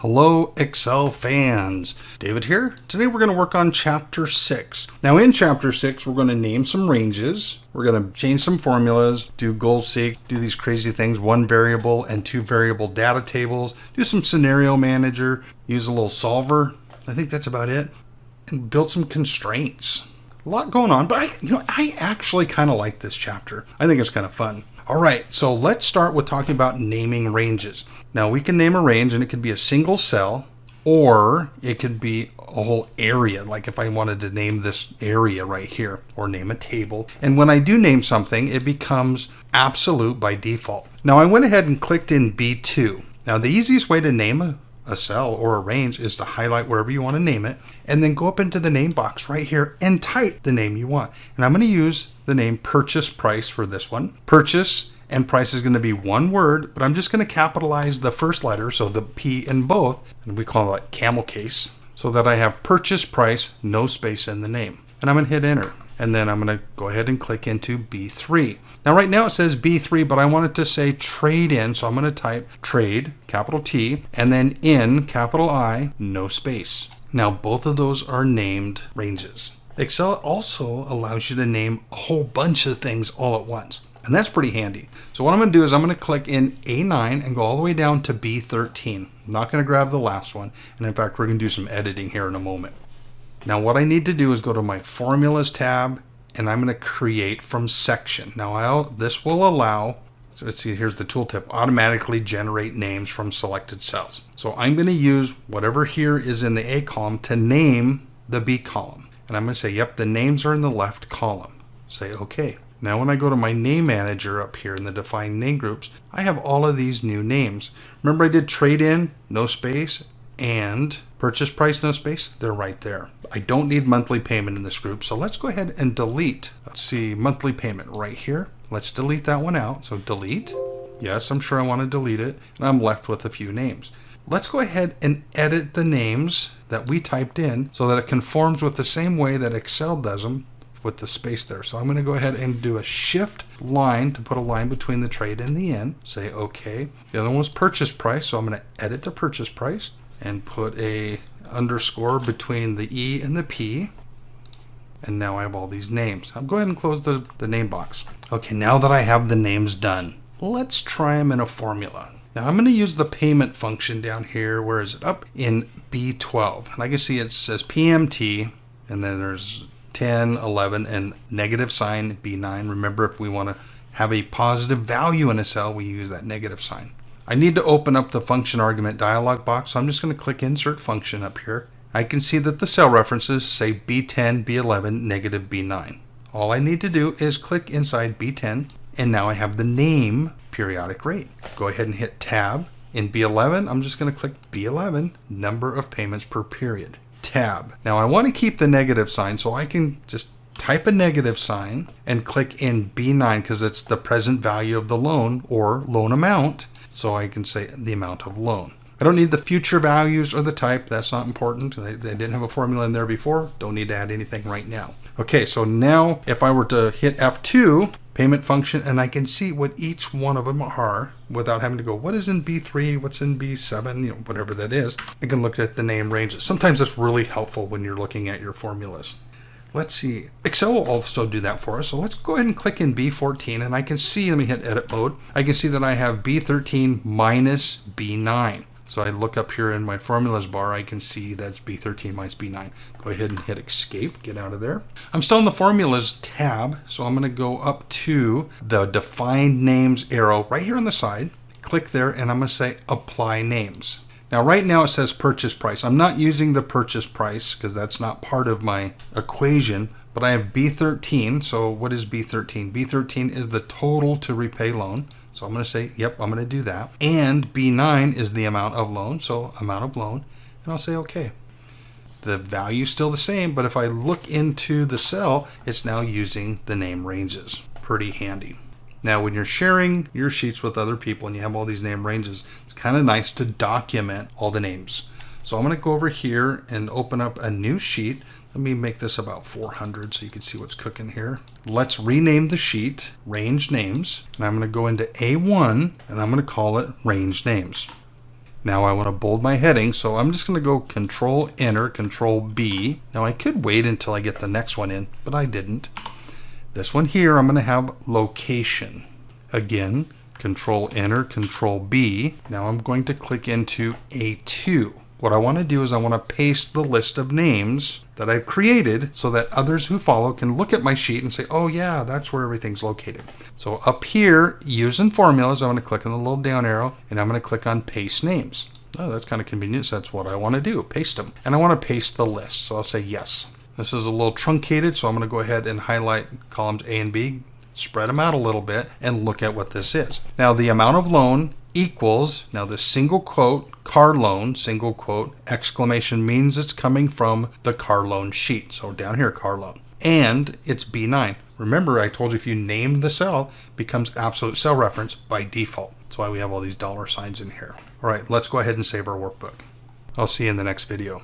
Hello Excel fans, David here. Today we're going to work on Chapter 6. Now in Chapter 6 we're going to name some ranges, we're going to change some formulas, do goal seek, do these crazy things, 1 variable and 2 variable data tables, do some scenario manager, use a little solver, I think that's about it, and build some constraints. A lot going on, but I actually kind of like this chapter. I think it's kind of fun. All right, so let's start with talking about naming ranges. Now we can name a range and it could be a single cell or it could be a whole area. Like if I wanted to name this area right here or name a table. And when I do name something, it becomes absolute by default. Now I went ahead and clicked in B2. Now the easiest way to name a cell or a range is to highlight wherever you want to name it and then go up into the name box right here and type the name you want. And I'm going to use the name purchase price for this one. Purchase and price is going to be one word, but I'm just going to capitalize the first letter, so the P in both, and we call it camel case, so that I have purchase price, no space in the name. And I'm going to hit enter. And then I'm going to go ahead and click into B3. Now right now it says B3, but I want it to say trade in, so I'm going to type trade, capital T, and then in, capital I, no space. Now both of those are named ranges. Excel also allows you to name a whole bunch of things all at once, and that's pretty handy. So what I'm going to do is I'm going to click in A9 and go all the way down to B13. I'm not going to grab the last one, and in fact we're going to do some editing here in a moment. Now what I need to do is go to my Formulas tab, and I'm going to create from section. Now this will allow, so let's see, here's the tooltip, automatically generate names from selected cells. So I'm going to use whatever here is in the A column to name the B column. And I'm going to say, yep, the names are in the left column. Say OK. Now when I go to my name manager up here in the defined name groups, I have all of these new names. Remember I did trade in, no space, and purchase price, no space? They're right there. I don't need monthly payment in this group, so let's go ahead and delete. Let's see, monthly payment right here. Let's delete that one out. So delete. Yes, I'm sure I want to delete it. And I'm left with a few names. Let's go ahead and edit the names that we typed in so that it conforms with the same way that Excel does them with the space there. So I'm going to go ahead and do a shift line to put a line between the trade and the in. Say OK. The other one was purchase price, so I'm going to edit the purchase price and put a underscore between the E and the P. And now I have all these names. I'll go ahead and close the name box. Okay, now that I have the names done, let's try them in a formula. Now I'm going to use the payment function down here. Where is it? Up in B12. And I can see it says PMT, and then there's 10, 11, and negative sign B9. Remember, if we want to have a positive value in a cell, we use that negative sign. I need to open up the function argument dialog box, so I'm just going to click insert function up here. I can see that the cell references say B10, B11, negative B9. All I need to do is click inside B10, and now I have the name periodic rate. Go ahead and hit tab. In B11, I'm just going to click B11, number of payments per period. Tab. Now I want to keep the negative sign, so I can just type a negative sign and click in B9 because it's the present value of the loan or loan amount. So I can say the amount of loan. I don't need the future values or the type. That's not important. They didn't have a formula in there before. Don't need to add anything right now. Okay, so now if I were to hit F2, payment function, and I can see what each one of them are without having to go, what is in B3, what's in B7, whatever that is. I can look at the name ranges. Sometimes that's really helpful when you're looking at your formulas. Let's see, Excel will also do that for us. So let's go ahead and click in B14, and I can see, let me hit edit mode. I can see that I have B13 minus B9. So I look up here in my formulas bar, I can see that's B13 minus B9. Go ahead and hit escape, get out of there. I'm still in the formulas tab, so I'm going to go up to the defined names arrow right here on the side. Click there, and I'm going to say apply names. Now right now it says purchase price. I'm not using the purchase price because that's not part of my equation, but I have B13. So what is B13? B13 is the total to repay loan. So I'm going to say, yep, I'm going to do that. And B9 is the amount of loan, so amount of loan, and I'll say okay. The value's still the same, but if I look into the cell, it's now using the name ranges. Pretty handy. Now when you're sharing your sheets with other people and you have all these name ranges, it's kind of nice to document all the names. So I'm going to go over here and open up a new sheet. Let me make this about 400 so you can see what's cooking here. Let's rename the sheet range names. And I'm going to go into A1 and I'm going to call it range names. Now I want to bold my heading, so I'm just going to go Control Enter, Control B. Now I could wait until I get the next one in, but I didn't. This one here, I'm going to have location. Again, Control Enter, Control B. Now I'm going to click into A2. What I want to do is I want to paste the list of names that I've created so that others who follow can look at my sheet and say, oh yeah, that's where everything's located. So up here, using formulas, I'm going to click on the little down arrow and I'm going to click on Paste Names. Oh, that's kind of convenient. So that's what I want to do, paste them. And I want to paste the list. So I'll say yes. This is a little truncated, so I'm going to go ahead and highlight columns A and B, spread them out a little bit, and look at what this is. Now the amount of loan equals, now the single quote, car loan, single quote, exclamation means it's coming from the car loan sheet. So down here, car loan. And it's B9. Remember, I told you if you name the cell, it becomes absolute cell reference by default. That's why we have all these dollar signs in here. All right, let's go ahead and save our workbook. I'll see you in the next video.